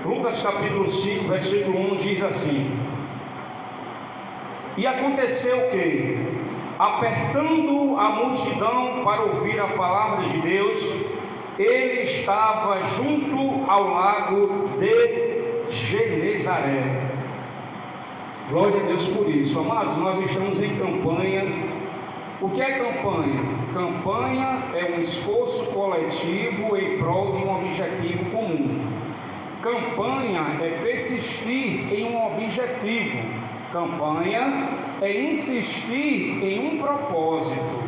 Lucas capítulo 5, versículo 1 diz assim: E aconteceu que, apertando a multidão para ouvir a palavra de Deus, ele estava junto ao lago de Genezaré. Glória a Deus por isso. Amados, nós estamos em campanha. O que é campanha? Campanha é um esforço coletivo em prol de um objetivo comum. Campanha é persistir em um objetivo. Campanha é insistir em um propósito.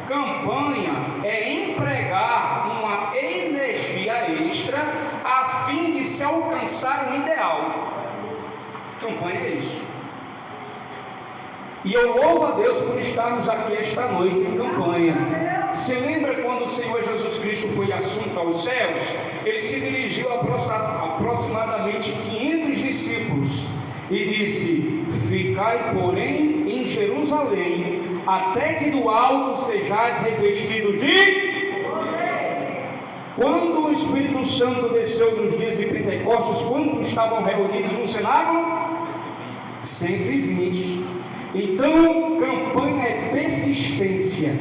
Campanha é empregar uma energia extra a fim de se alcançar um ideal. Campanha é isso. E eu louvo a Deus por estarmos aqui esta noite em campanha. Se lembra quando o Senhor Jesus Cristo foi assunto aos céus? Ele se dirigiu a aproximadamente 500 discípulos e disse: Ficai, porém, em Jerusalém, até que do alto sejais revestidos de... Quando o Espírito Santo desceu nos dias de Pentecostes, quando estavam reunidos no cenáculo? 120. Então, campanha é persistência,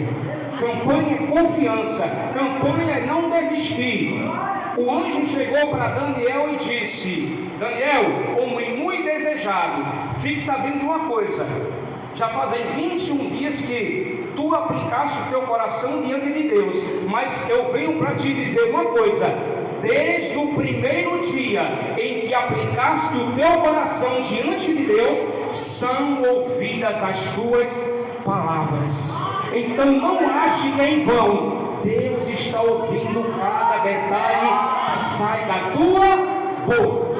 campanha é confiança, campanha é não desistir. O anjo chegou para Daniel e disse: Daniel, homem muito desejado, fique sabendo de uma coisa: já fazem 21 dias que tu aplicaste o teu coração diante de Deus, mas eu venho para te dizer uma coisa: desde o primeiro dia em que aplicaste o teu coração diante de Deus, são ouvidas as tuas palavras. Então não ache que é em vão. Deus está ouvindo cada detalhe que sai da tua boca.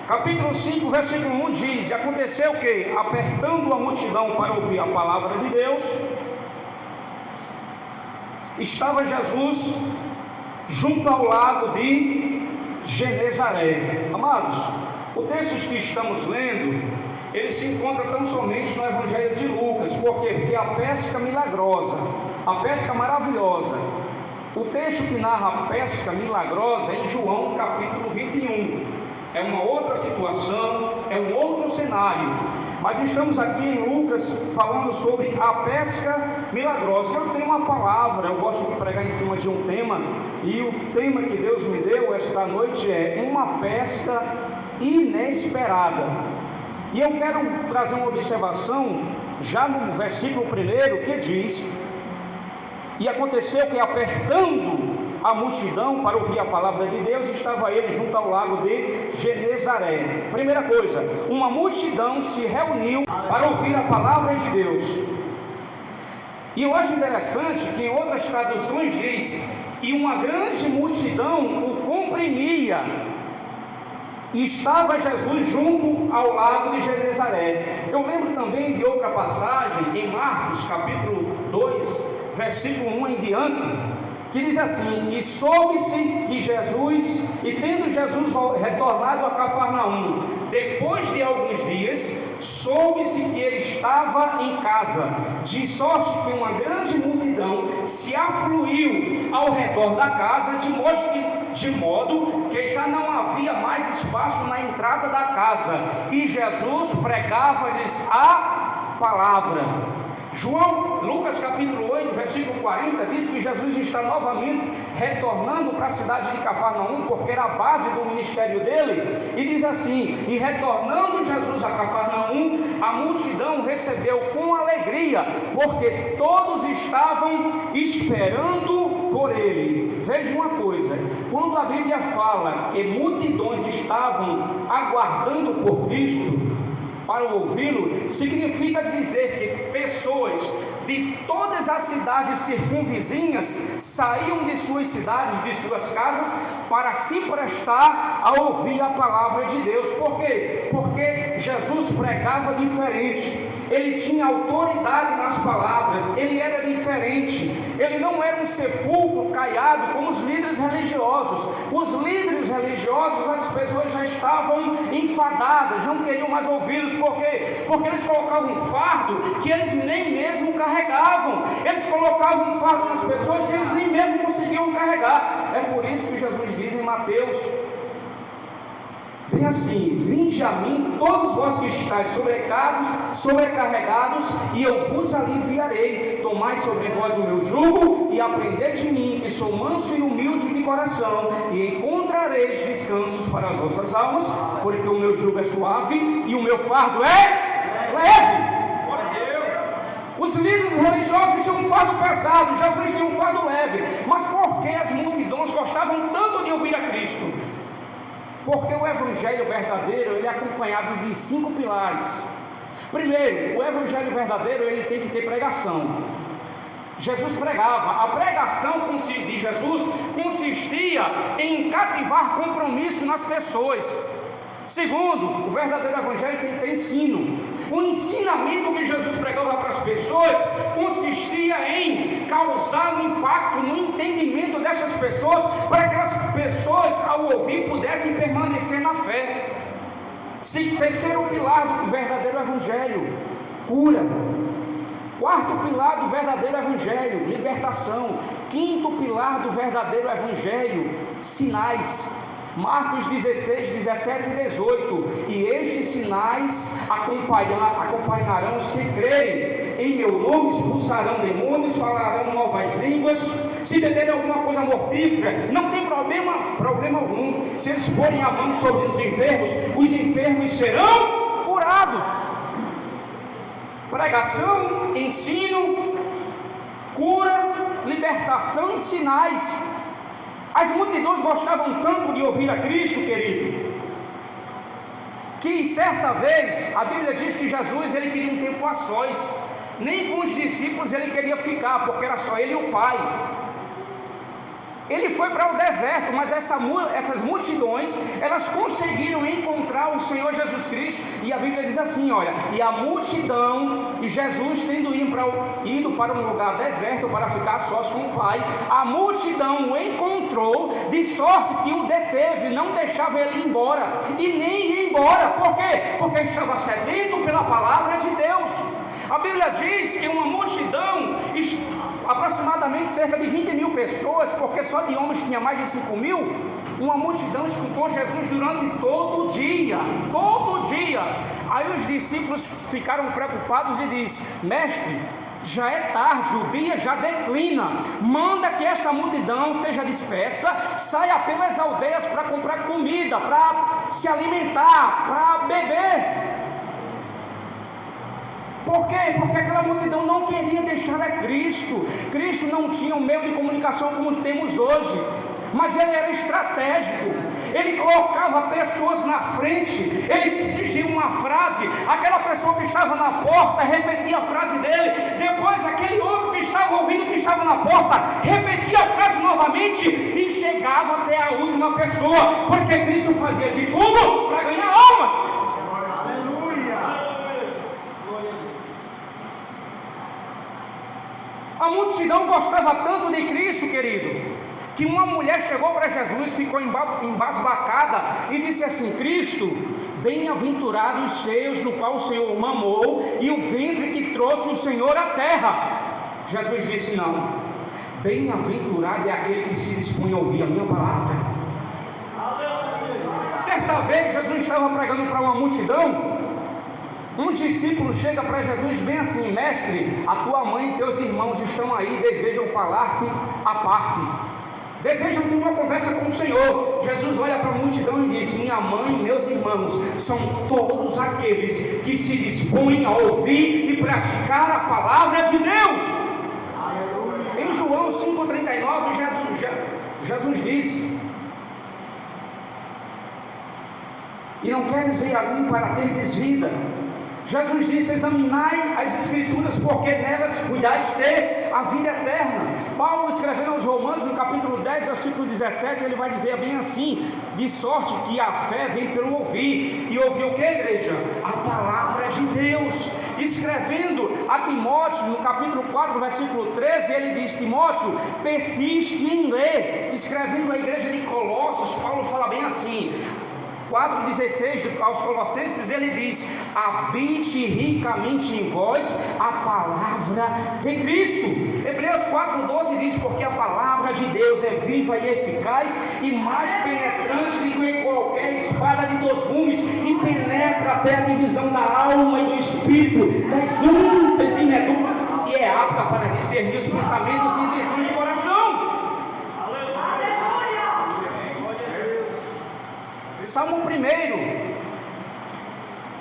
Capítulo 5, versículo 1 diz: E aconteceu que, apertando a multidão para ouvir a palavra de Deus, estava Jesus junto ao lago de Genezaré. Amados, o texto que estamos lendo, ele se encontra tão somente no Evangelho de Lucas. Por quê? Porque a pesca milagrosa, a pesca maravilhosa, o texto que narra a pesca milagrosa é em João capítulo 21. É uma outra situação, é um outro cenário. Mas estamos aqui em Lucas falando sobre a pesca milagrosa. Eu tenho uma palavra, eu gosto de pregar em cima de um tema, e o tema que Deus me deu esta noite é uma pesca inesperada. E eu quero trazer uma observação já no versículo 1 que diz: E aconteceu que, apertando a multidão para ouvir a palavra de Deus, estava ele junto ao lago de Genezaré. Primeira coisa, uma multidão se reuniu para ouvir a palavra de Deus. E eu acho interessante que em outras traduções diz: e uma grande multidão o comprimia. E estava Jesus junto ao lago de Genezaré. Eu lembro também de outra passagem em Marcos capítulo 2, versículo 1 em diante, que diz assim: E soube-se que Jesus, e tendo Jesus retornado a Cafarnaum, depois de alguns dias, soube-se que ele estava em casa, de sorte que uma grande multidão se afluiu ao redor da casa, de modo que já não havia mais espaço na entrada da casa, e Jesus pregava-lhes a palavra. Lucas capítulo 8, versículo 40, diz que Jesus está novamente retornando para a cidade de Cafarnaum, porque era a base do ministério dele, e diz assim: E retornando Jesus a Cafarnaum, a multidão recebeu com alegria, porque todos estavam esperando por ele. Veja uma coisa, quando a Bíblia fala que multidões estavam aguardando por Cristo para ouvi-lo, significa dizer que pessoas de todas as cidades circunvizinhas saíam de suas cidades, de suas casas, para se prestar a ouvir a palavra de Deus. Por quê? Porque Jesus pregava diferente, ele tinha autoridade nas palavras, ele era diferente, ele não era um sepulcro caiado como os líderes religiosos. Os líderes religiosos, as pessoas já estavam enfadadas, não queriam mais ouvi-los. Por quê? Porque eles colocavam um fardo que eles nem mesmo carregavam, eles colocavam um fardo nas pessoas que eles nem mesmo conseguiam carregar. É por isso que Jesus diz em Mateus Bem assim: vinde a mim todos vós que estáis sobrecarregados, e eu vos aliviarei. Tomai sobre vós o meu jugo e aprendei de mim, que sou manso e humilde de coração, e encontrareis descansos para as vossas almas, porque o meu jugo é suave e o meu fardo é leve. Os líderes religiosos tinham um fardo pesado, Jesus tinha um fardo leve. Mas por que as multidões gostavam tanto de ouvir a Cristo? Porque o evangelho verdadeiro, ele é acompanhado de 5 pilares. Primeiro, o evangelho verdadeiro, ele tem que ter pregação. Jesus pregava. A pregação de Jesus consistia em cativar compromisso nas pessoas. Segundo, o verdadeiro evangelho tem que ter ensino. O ensinamento que Jesus pregava para as pessoas consistia em causar um impacto no entendimento dessas pessoas, para que as pessoas, ao ouvir, pudessem permanecer na fé. Terceiro pilar do verdadeiro evangelho: cura. Quarto pilar do verdadeiro evangelho: libertação. Quinto pilar do verdadeiro evangelho: sinais. Marcos 16, 17 e 18: e estes sinais acompanharão os que crerem. Em meu nome expulsarão demônios, falarão novas línguas. Se beberem alguma coisa mortífera, não tem problema algum. Se eles porem a mão sobre os enfermos serão curados. Pregação, ensino, cura, libertação e sinais. As multidões gostavam tanto de ouvir a Cristo, querido, que certa vez a Bíblia diz que Jesus, ele queria um tempo a sós. Nem com os discípulos ele queria ficar, porque era só ele e o Pai. Ele foi para o deserto, mas essas multidões, elas conseguiram encontrar o Senhor Jesus Cristo. E a Bíblia diz assim, olha: e a multidão, e Jesus tendo ido para um lugar deserto para ficar sós com o Pai, a multidão o encontrou, de sorte que o deteve, não deixava ele ir embora, e nem ir embora. Por quê? Porque estava sedento pela palavra de Deus. A Bíblia diz que uma multidão, aproximadamente cerca de 20 mil pessoas, porque só de homens tinha mais de 5 mil, uma multidão escutou Jesus durante todo o dia. Aí os discípulos ficaram preocupados e disseram: mestre, já é tarde, o dia já declina, manda que essa multidão seja dispersa, saia pelas aldeias para comprar comida, para se alimentar, para beber. Por quê? Porque aquela multidão não queria deixar a Cristo. Cristo não tinha um meio de comunicação como temos hoje, mas ele era estratégico. Ele colocava pessoas na frente, ele dizia uma frase, aquela pessoa que estava na porta repetia a frase dele, depois aquele outro que estava ouvindo, que estava na porta, repetia a frase novamente e chegava até a última pessoa, porque Cristo fazia de tudo para ganhar almas. A multidão gostava tanto de Cristo, querido, que uma mulher chegou para Jesus, ficou embasbacada e disse assim: Cristo, bem-aventurados os seios no qual o Senhor mamou e o ventre que trouxe o Senhor à terra. Jesus disse: não, bem-aventurado é aquele que se dispõe a ouvir a minha palavra. Certa vez Jesus estava pregando para uma multidão. Um discípulo chega para Jesus bem assim: mestre, a tua mãe e teus irmãos estão aí, desejam falar-te à parte, desejam ter uma conversa com o Senhor. Jesus olha para a multidão e diz: minha mãe e meus irmãos são todos aqueles que se dispõem a ouvir e praticar a palavra de Deus. Em João 5,39 Jesus diz: e não queres vir a mim para teres vida. Jesus disse: examinai as Escrituras, porque nelas cuidais ter a vida eterna. Paulo, escrevendo aos Romanos, no capítulo 10, versículo 17, ele vai dizer bem assim: de sorte que a fé vem pelo ouvir, e ouvir o que, igreja? A palavra de Deus. Escrevendo a Timóteo, no capítulo 4, versículo 13, ele diz: Timóteo, persiste em ler. Escrevendo a igreja de Colossos, Paulo fala bem assim: 4,16 aos Colossenses, ele diz: habite ricamente em vós a palavra de Cristo. Hebreus 4,12 diz: porque a palavra de Deus é viva e eficaz e mais penetrante do que qualquer espada de 2 até a divisão da alma e do espírito, das juntas e medulas, e é apta para discernir os pensamentos e intenções de coração. Salmo 1,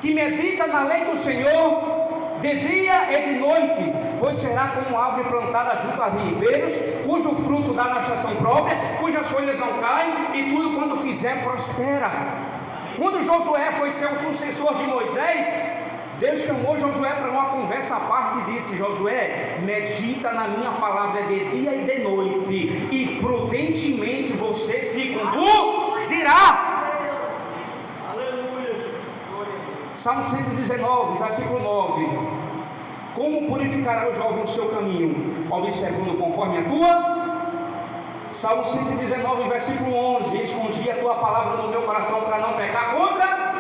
que medita na lei do Senhor de dia e de noite, pois será como árvore plantada junto a ribeiros, cujo fruto dá na estação própria, cujas folhas não caem, e tudo quanto fizer prospera. Quando Josué foi ser o sucessor de Moisés, Deus chamou Josué para uma conversa à parte e disse: Josué, medita na minha palavra de dia e de noite, e prudentemente você se conduzirá. Salmo 119, versículo 9: como purificará o jovem o seu caminho? Observando conforme a tua. Salmo 119, versículo 11: escondi a tua palavra no meu coração para não pecar contra.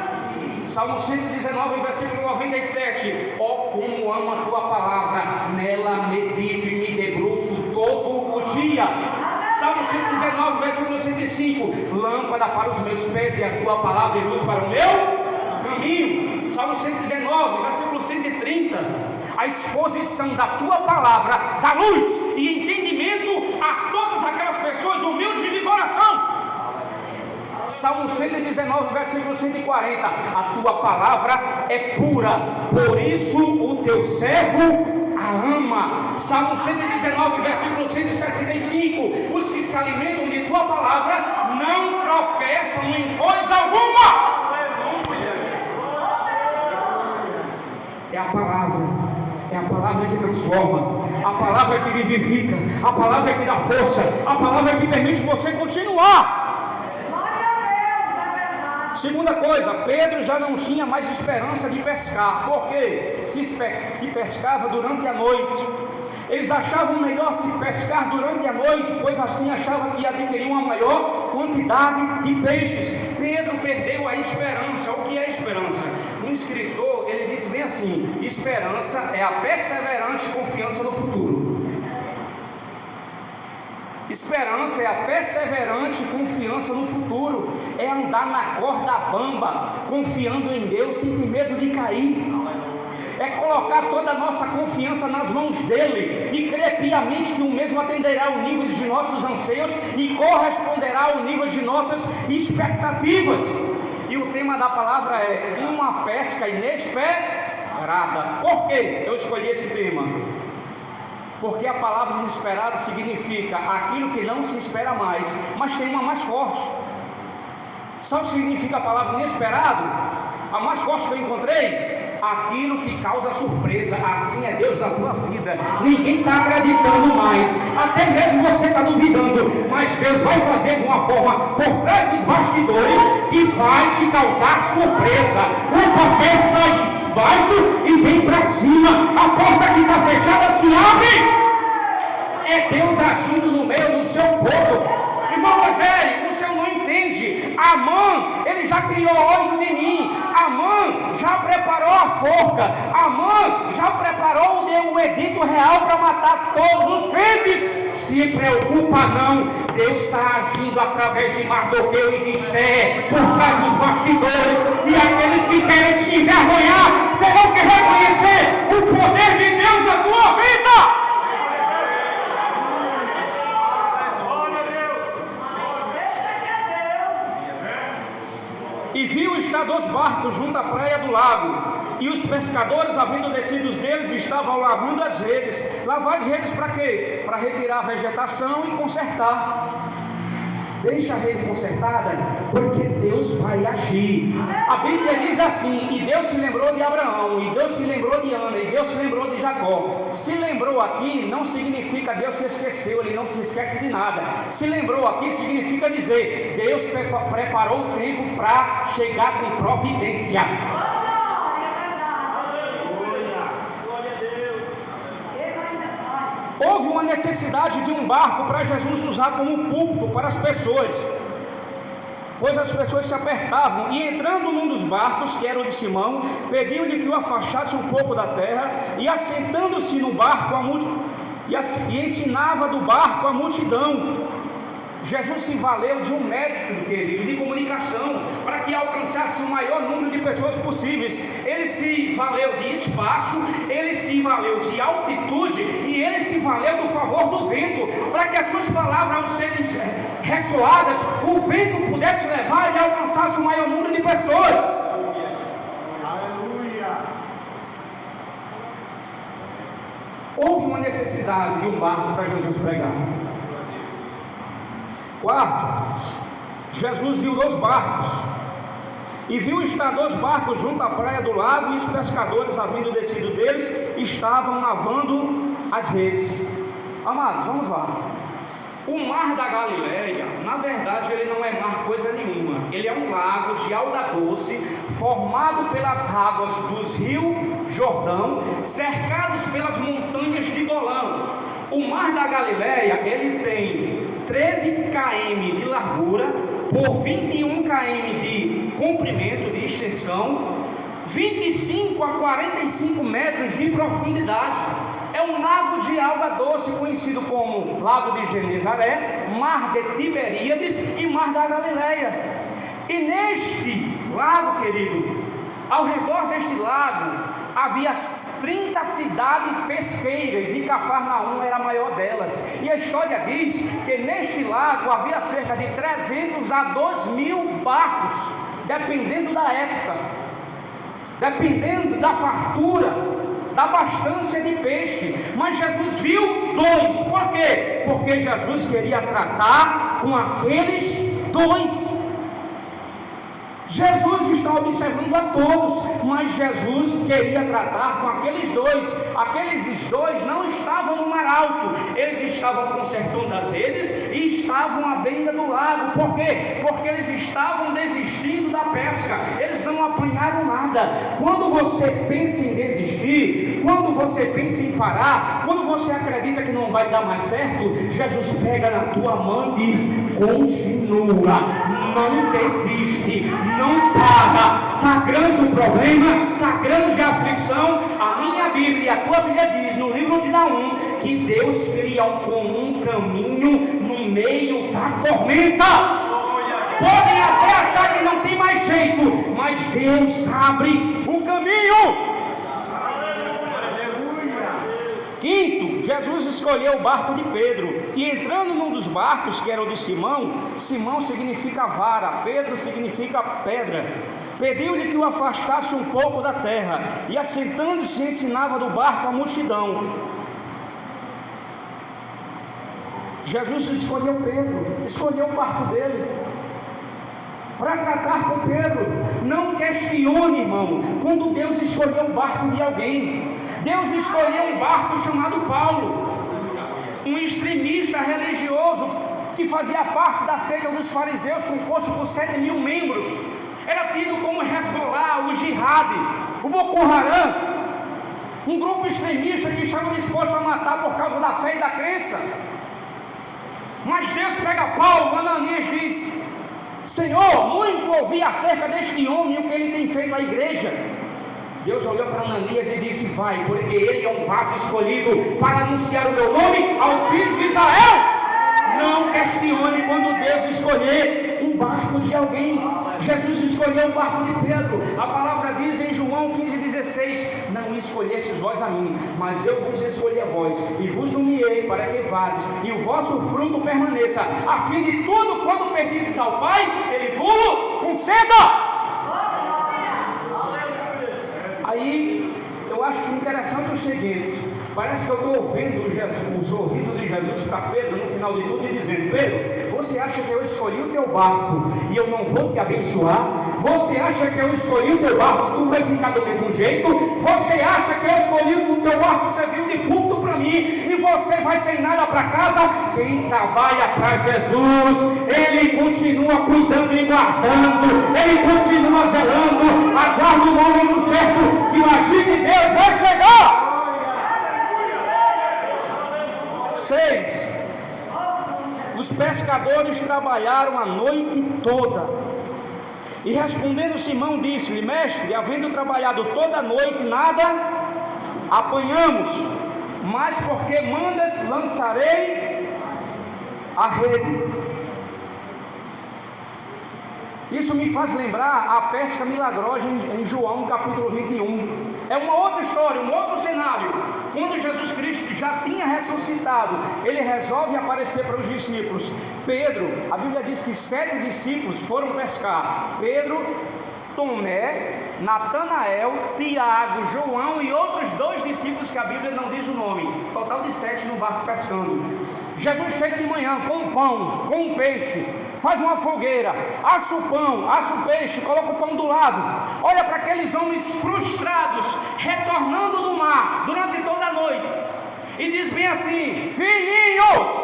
Salmo 119, versículo 97: ó, como amo a tua palavra, nela medito e me debruço todo o dia. Salmo 119, versículo 105: lâmpada para os meus pés e a tua palavra e luz para o meu caminho. Salmo 119, versículo 130: a exposição da tua palavra dá luz e entendimento a todas aquelas pessoas humildes de coração. Salmo 119, versículo 140: a tua palavra é pura, por isso o teu servo a ama. Salmo 119, versículo 165: os que se alimentam de tua palavra não tropeçam em coisa alguma. É a palavra que transforma, a palavra que vivifica, a palavra que dá força, a palavra que permite você continuar. Segunda coisa, Pedro já não tinha mais esperança de pescar. Por quê? Se pescava durante a noite. Eles achavam melhor se pescar durante a noite, pois assim achavam que adquiriam uma maior quantidade de peixes. Pedro perdeu a esperança. O que é esperança? Um escritor, ele diz bem assim: esperança é a perseverante confiança no futuro. Esperança é a perseverante confiança no futuro. É andar na corda bamba, confiando em Deus sem ter medo de cair. É colocar toda a nossa confiança nas mãos dele e crer piamente que o mesmo atenderá ao nível de nossos anseios e corresponderá ao nível de nossas expectativas. E o tema da palavra é uma pesca inesperada. Por que eu escolhi esse tema? Porque a palavra inesperado significa aquilo que não se espera mais, mas tem uma mais forte. Sabe o que significa a palavra inesperado? A mais forte que eu encontrei? Aquilo que causa surpresa. Assim é Deus na tua vida. Ninguém está acreditando mais, até mesmo você está duvidando, mas Deus vai fazer de uma forma por trás dos bastidores que vai te causar surpresa. O papel sai baixo e vem para cima. A porta que está fechada se abre. É Deus agindo no meio do seu povo. Irmão Rogério, o senhor não entende. Amã, ele já criou óleo de mim. Amã já preparou a forca. Amã já preparou o edito real para matar todos os crentes. Se preocupa não, Deus está agindo através de Mardoqueu e de Esther, por trás dos bastidores. E aqueles que querem te envergonhar terão que reconhecer o poder de Deus na tua vida. E viu estar 2 barcos junto à praia do lago, e os pescadores, havendo descido deles, estavam lavando as redes. Lavar as redes para quê? Para retirar a vegetação e consertar. Deixa a rede consertada, porque Deus vai agir. A Bíblia diz assim: e Deus se lembrou de Abraão, e Deus se lembrou de Ana, e Deus se lembrou de Jacó. Se lembrou aqui não significa Deus se esqueceu, Ele não se esquece de nada. Se lembrou aqui significa dizer: Deus preparou o tempo para chegar com providência. Houve uma necessidade de um barco para Jesus usar como púlpito para as pessoas, pois as pessoas se apertavam. E entrando num dos barcos, que era o de Simão, pediu-lhe que o afastasse um pouco da terra, e assentando-se no barco e ensinava do barco a multidão. Jesus se valeu de um método, querido, de comunicação, para que alcançasse o maior número de pessoas possíveis. Ele se valeu de espaço, ele se valeu de altitude e ele se valeu do favor do vento, para que as suas palavras, ao serem ressoadas, o vento pudesse levar e alcançasse o maior número de pessoas. Aleluia! Houve uma necessidade de um barco para Jesus pregar. Quarto, Jesus viu 2 barcos, e viu estar 2 barcos junto à praia do lago, e os pescadores, havendo descido deles, estavam lavando as redes. Amados, vamos lá. O mar da Galileia, na verdade, ele não é mar coisa nenhuma. Ele é um lago de alga doce, formado pelas águas dos rios Jordão, cercados pelas montanhas de Golã. O mar da Galileia, ele tem 13 km de largura por 21 km de comprimento, de extensão, 25 a 45 metros de profundidade. É um lago de água doce, conhecido como Lago de Genezaré, Mar de Tiberíades e Mar da Galileia. E neste lago, querido, ao redor deste lago, havia 30 cidades pesqueiras, e Cafarnaum era a maior delas. E a história diz que neste lago havia cerca de 300 a 2.000 barcos, dependendo da época, dependendo da fartura, da abundância de peixe. Mas Jesus viu 2, por quê? Porque Jesus queria tratar com aqueles 2. Jesus está observando a todos, mas Jesus queria tratar com aqueles 2. Aqueles 2 não estavam no mar alto, eles estavam consertando as redes e estavam à beira do lago. Por quê? Porque eles estavam desistindo da pesca, eles não apanharam nada. Quando você pensa em desistir, quando você pensa em parar, quando você acredita que não vai dar mais certo, Jesus pega na tua mão e diz: continua, não desiste, não para. Está grande o problema, está grande a aflição. A minha Bíblia, a tua Bíblia diz no livro de Naum que Deus cria um caminho no meio da tormenta. Podem até achar que não tem mais jeito, mas Deus abre o caminho. Quinto, Jesus escolheu o barco de Pedro, e entrando num dos barcos, que era o de Simão, Simão significa vara, Pedro significa pedra, pediu-lhe que o afastasse um pouco da terra, e assentando-se ensinava do barco a multidão. Jesus escolheu Pedro, escolheu o barco dele para tratar com Pedro. Não questione, irmão, quando Deus escolheu o barco de alguém. Deus escolheu um barco chamado Paulo, um extremista religioso que fazia parte da seita dos fariseus, composto por 7.000 membros. Era tido como Hezbollah, o Jihad, o Boko Haram, um grupo extremista que estava disposto a matar por causa da fé e da crença. Mas Deus pega Paulo. Ananias diz: Senhor, muito ouvi acerca deste homem e o que ele tem feito à igreja. Deus olhou para Ananias e disse: vai, porque ele é um vaso escolhido para anunciar o meu nome aos filhos de Israel. Não questione quando Deus escolher um barco de alguém. Jesus escolheu o barco de Pedro. A palavra diz em João 15,16: não escolhestes vós a mim, mas eu vos escolhi a vós, e vos nomeei para que vades, e o vosso fruto permaneça, a fim de tudo quando perdides ao Pai, Ele vos conceda. Aí eu acho interessante o seguinte: parece que eu estou ouvindo o sorriso de Jesus para Pedro no final de tudo e dizendo: Pedro, você acha que eu escolhi o teu barco e eu não vou te abençoar? Você acha que eu escolhi o teu barco e tu vai ficar do mesmo jeito? Você acha que eu escolhi o teu barco, você viu de púlpito para mim e você vai sem nada para casa? Quem trabalha para Jesus, ele continua cuidando e guardando, ele continua zelando. Aguarda o momento certo que o agir de Deus vai chegar. 6. Os pescadores trabalharam a noite toda, e respondendo Simão disse-lhe: mestre, havendo trabalhado toda a noite, nada apanhamos, mas porque mandas, lançarei a rede. Isso me faz lembrar a pesca milagrosa em João capítulo 21. É uma outra história, um outro cenário. Quando Jesus Cristo já tinha ressuscitado, ele resolve aparecer para os discípulos. Pedro, a Bíblia diz que 7 discípulos foram pescar: Pedro, Tomé, Natanael, Tiago, João e outros 2 discípulos que a Bíblia não diz o nome. Total de 7 no barco pescando. Jesus chega de manhã com um pão, com um peixe, faz uma fogueira, assa o pão, assa o peixe, coloca o pão do lado, olha para aqueles homens frustrados, retornando do mar durante toda a noite, e diz bem assim: filhinhos,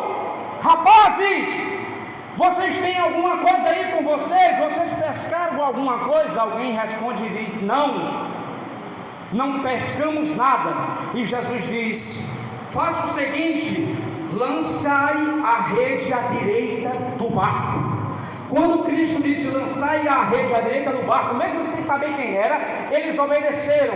rapazes, vocês têm alguma coisa aí com vocês? Vocês pescaram alguma coisa? Alguém responde e diz: não pescamos nada. E Jesus diz: faça o seguinte, lançai a rede à direita do barco. Quando Cristo disse lançai a rede à direita do barco, mesmo sem saber quem era, eles obedeceram,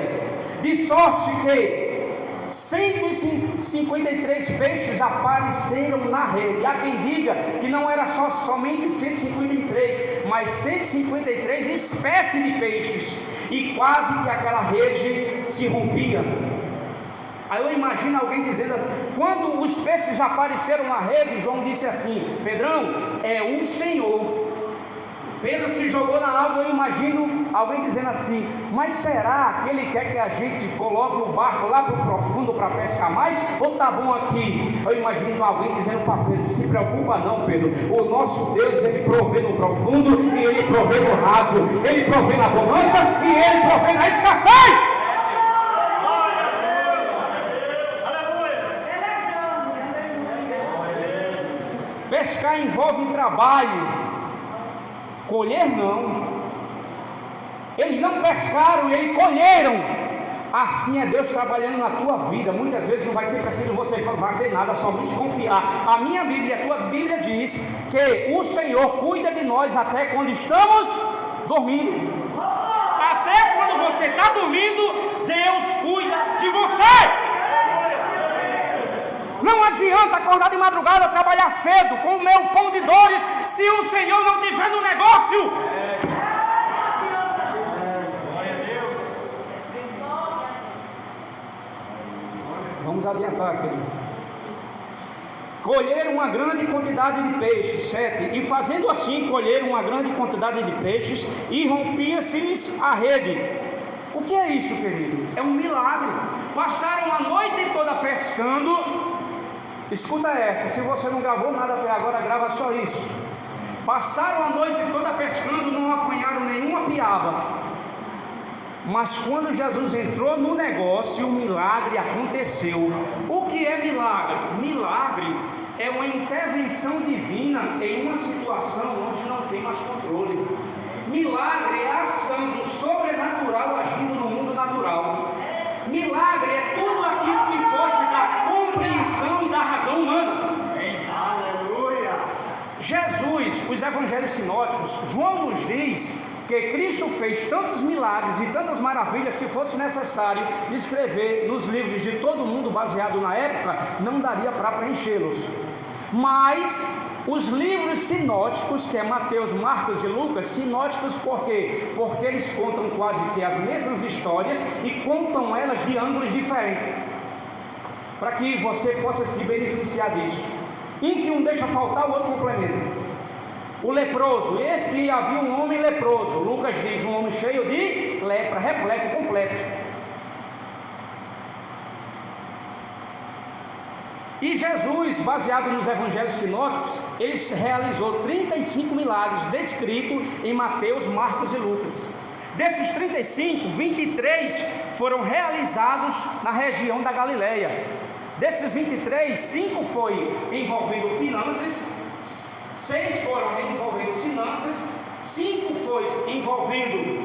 de sorte que 153 peixes apareceram na rede. Há quem diga que não era somente 153, mas 153 espécies de peixes, e quase que aquela rede se rompia. Aí eu imagino alguém dizendo assim: quando os peixes apareceram na rede, João disse assim: Pedrão, é o Senhor. Pedro se jogou na água. Eu imagino alguém dizendo assim: mas será que ele quer que a gente coloque o barco lá para o profundo para pescar mais? Ou tá bom aqui? Eu imagino alguém dizendo para Pedro: se preocupa não, Pedro, o nosso Deus, ele provê no profundo e ele provê no raso, ele provê na bonança e ele provê na escassez. Pescar envolve trabalho, colher não. Eles não pescaram, eles colheram. Assim é Deus trabalhando na tua vida. Muitas vezes não vai ser preciso você fazer nada, somente confiar. A minha Bíblia, a tua Bíblia diz que o Senhor cuida de nós até quando estamos dormindo. Até quando você está dormindo, Deus cuida de você. Não adianta acordar de madrugada, trabalhar cedo, com o meu pão de dores, se o Senhor não tiver no negócio. Vamos adiantar, querido. Colheram uma grande quantidade de peixes, 7, e fazendo assim, colheram uma grande quantidade de peixes, e rompia-se-lhes a rede. O que é isso, querido? É um milagre. Passaram a noite toda pescando. Escuta essa, se você não gravou nada até agora, grava só isso. Passaram a noite toda pescando, não apanharam nenhuma piaba. Mas quando Jesus entrou no negócio, o milagre aconteceu. O que é milagre? Milagre é uma intervenção divina em uma situação onde não tem mais controle. Milagre é a ação do sobrenatural agindo no mundo natural. Milagre é tudo aquilo que foge da compreensão e da razão humana. Aleluia! Jesus, os evangelhos sinóticos, João nos diz que Cristo fez tantos milagres e tantas maravilhas, se fosse necessário escrever nos livros de todo mundo baseado na época, não daria para preenchê-los. Mas os livros sinóticos, que é Mateus, Marcos e Lucas, sinóticos por quê? Porque eles contam quase que as mesmas histórias e contam elas de ângulos diferentes, para que você possa se beneficiar disso. Que um deixa faltar, o outro complementa. O leproso, esse que havia um homem leproso, Lucas diz, um homem cheio de lepra, repleto, completo. E Jesus, baseado nos evangelhos sinóticos, ele realizou 35 milagres descritos em Mateus, Marcos e Lucas. Desses 35, 23 foram realizados na região da Galileia. Desses 23, 5 foi envolvendo finanças, 6 foram envolvendo finanças, 5 foi envolvendo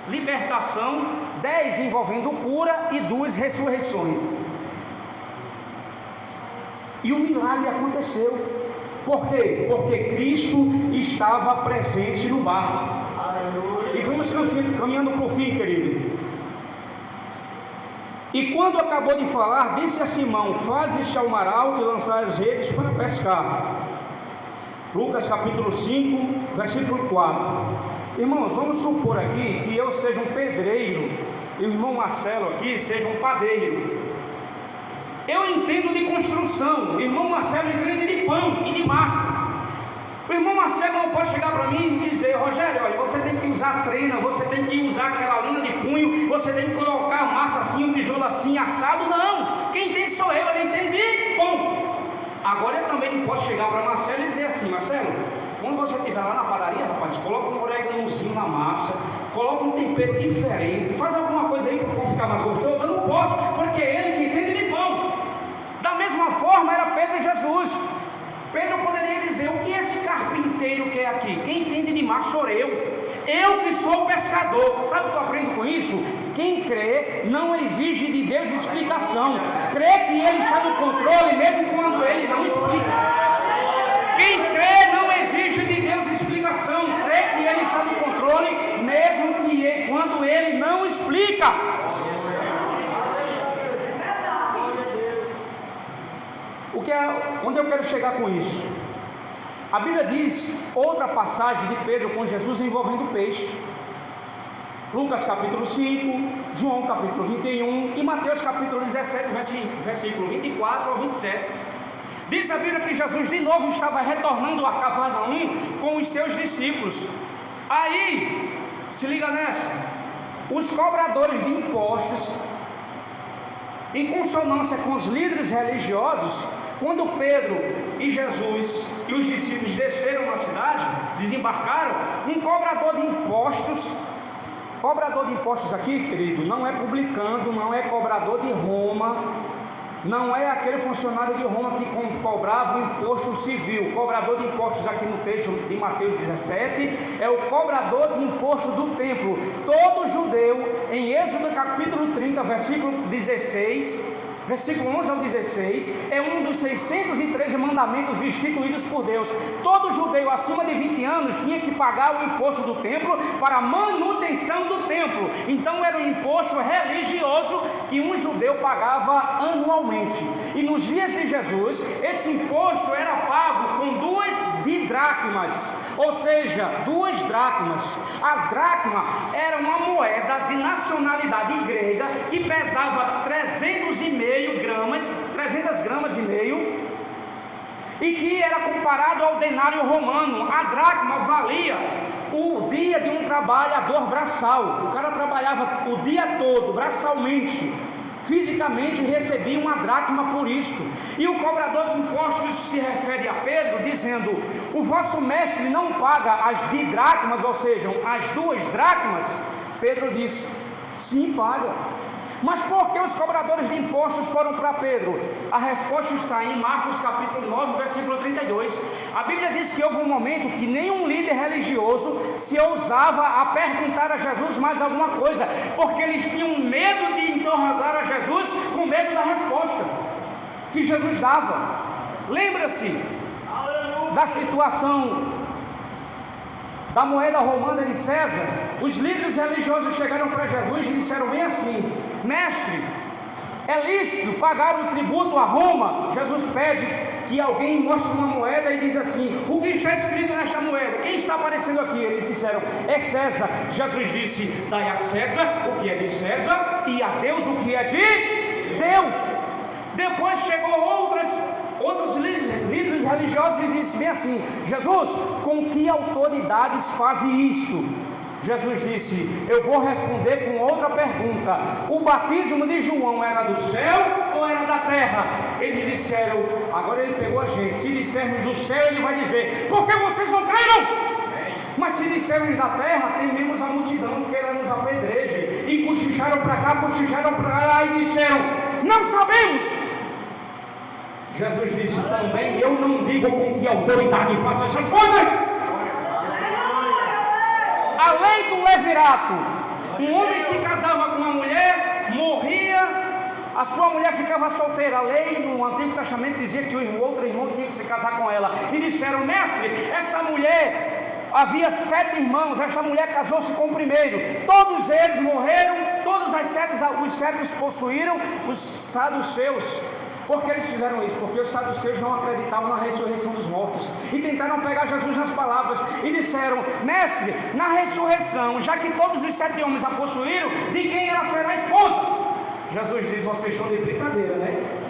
libertação, 10 envolvendo cura e 2 ressurreições. E o milagre aconteceu. Por quê? Porque Cristo estava presente no barco. E vamos caminhando para o fim, querido. E quando acabou de falar, disse a Simão: faze-te ao mar alto e lançai as redes para pescar. Lucas capítulo 5, versículo 4. Irmãos, vamos supor aqui que eu seja um pedreiro e o irmão Marcelo aqui seja um padeiro. Eu entendo de construção, o irmão Marcelo entende de pão e de massa. O irmão Marcelo não pode chegar para mim e dizer: Rogério, olha, você tem que usar trena, você tem que usar aquela linha de punho, você tem que colocar a massa assim, um tijolo assim, assado. Não, quem entende sou eu, ele entende de pão. Agora eu também não posso chegar para Marcelo e dizer assim: Marcelo, quando você estiver lá na padaria, rapaz, coloca um oréganozinho na massa, coloca um tempero diferente, faz alguma coisa aí para o pão ficar mais gostoso. Eu não posso, porque é ele que entende de pão. Da mesma forma era Pedro e Jesus. Pedro poderia dizer: o que esse carpinteiro quer aqui? Quem entende de mar sou eu. Eu que sou pescador. Sabe o que eu aprendo com isso? Quem crê não exige de Deus explicação. Crê que Ele está no controle mesmo quando Ele não explica. Quem crê não exige de Deus explicação. Crê que Ele está no controle mesmo que quando Ele não explica. Onde eu quero chegar com isso? A Bíblia diz outra passagem de Pedro com Jesus envolvendo peixe. Lucas capítulo 5, João capítulo 21 e Mateus capítulo 17, versículo 24 ao 27. Diz a Bíblia que Jesus de novo estava retornando a Cafarnaum com os seus discípulos. Aí, se liga nessa, os cobradores de impostos, em consonância com os líderes religiosos, quando Pedro e Jesus e os discípulos desceram na cidade, desembarcaram, um cobrador de impostos aqui, querido, não é publicano, não é cobrador de Roma, não é aquele funcionário de Roma que cobrava o imposto civil. O cobrador de impostos aqui no texto de Mateus 17 é o cobrador de imposto do templo. Todo judeu, em Êxodo capítulo 30, versículo 16, versículo 11 ao 16, é um dos 613 mandamentos instituídos por Deus. Todo judeu acima de 20 anos tinha que pagar o imposto do templo para a manutenção do templo. Então era um imposto religioso que um judeu pagava anualmente. E nos dias de Jesus, esse imposto era pago com 2 dracmas, ou seja, 2 dracmas. A dracma era uma moeda de nacionalidade grega que pesava 300 gramas e meio, e que era comparado ao denário romano. A dracma valia o dia de um trabalhador braçal. O cara trabalhava o dia todo, braçalmente, fisicamente, recebia uma dracma por isto. E o cobrador de impostos se refere a Pedro dizendo: o vosso mestre não paga as didracmas, ou seja, as 2 dracmas? Pedro disse: sim, paga. Mas por que os cobradores de impostos foram para Pedro? A resposta está em Marcos capítulo 9, versículo 32. A Bíblia diz que houve um momento que nenhum líder religioso se ousava a perguntar a Jesus mais alguma coisa, porque eles tinham medo de interrogar a Jesus com medo da resposta que Jesus dava. Lembra-se da situação da moeda romana de César? Os líderes religiosos chegaram para Jesus e disseram bem assim: mestre, é lícito pagar o tributo a Roma? Jesus pede que alguém mostre uma moeda e diz assim: o que está escrito nesta moeda? Quem está aparecendo aqui? Eles disseram: é César. Jesus disse: dai a César o que é de César e a Deus o que é de Deus. Depois chegou outros líderes religiosos e disse bem assim: Jesus, com que autoridades faz isto? Jesus disse: eu vou responder com outra pergunta. O batismo de João era do céu ou era da terra? Eles disseram, agora ele pegou a gente, se dissermos do céu, ele vai dizer: por que vocês não creram? Mas se dissermos da terra, tememos a multidão que ela nos apedreje. E cochicharam para cá, cochicharam para lá e disseram: não sabemos. Jesus disse também: eu não digo com que autoridade faço essas coisas. A lei do levirato: um homem se casava com uma mulher, morria, a sua mulher ficava solteira. A lei no Antigo Testamento dizia que o outro irmão tinha que se casar com ela. E disseram: mestre, essa mulher, havia 7 irmãos, essa mulher casou-se com o primeiro, todos eles morreram, todos os 7 possuíram. Os saduceus Por que eles fizeram isso? Porque os saduceus não acreditavam na ressurreição dos mortos e tentaram pegar Jesus nas palavras e disseram: mestre, na ressurreição, já que todos os 7 homens a possuíram, de quem ela será a esposa? Jesus diz: vocês estão de brincadeira, né?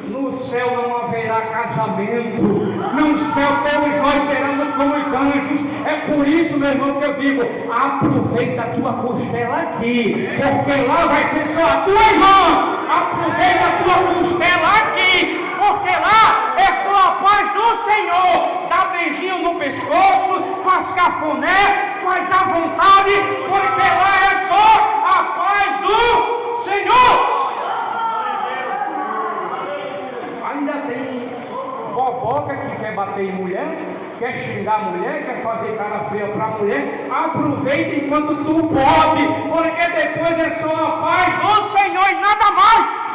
No céu não haverá casamento. No céu todos nós seremos como os anjos. É por isso, meu irmão, que eu digo: aproveita a tua costela aqui, porque lá vai ser só a tua irmã. Aproveita a tua costela aqui, porque lá é só a paz do Senhor. Dá beijinho no pescoço, faz cafuné, faz à vontade, porque lá é só a paz do Senhor. Ainda tem boboca que quer bater em mulher, quer xingar a mulher, quer fazer cara feia para a mulher. Aproveita enquanto tu pode, porque depois é só a paz do Senhor e nada mais.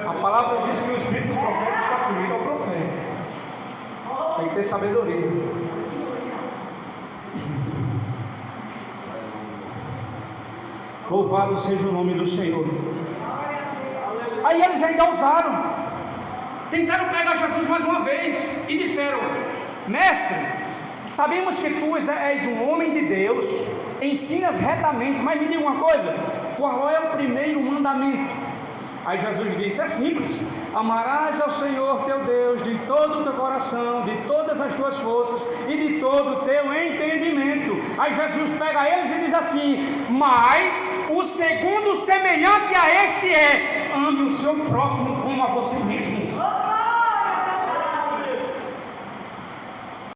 A palavra diz que o espírito do profeta está subindo ao profeta. Tem que ter sabedoria. Louvado seja o nome do Senhor. Aí eles ainda ousaram, tentaram pegar Jesus mais uma vez e disseram: mestre, sabemos que tu és um homem de Deus, ensinas retamente, mas me diga uma coisa: qual é o primeiro mandamento? Aí Jesus disse: é simples, amarás ao Senhor teu Deus de todo o teu coração, de todas as tuas forças e de todo o teu entendimento. Aí Jesus pega eles e diz assim: mas o segundo semelhante a este é: ame o seu próximo como a você mesmo.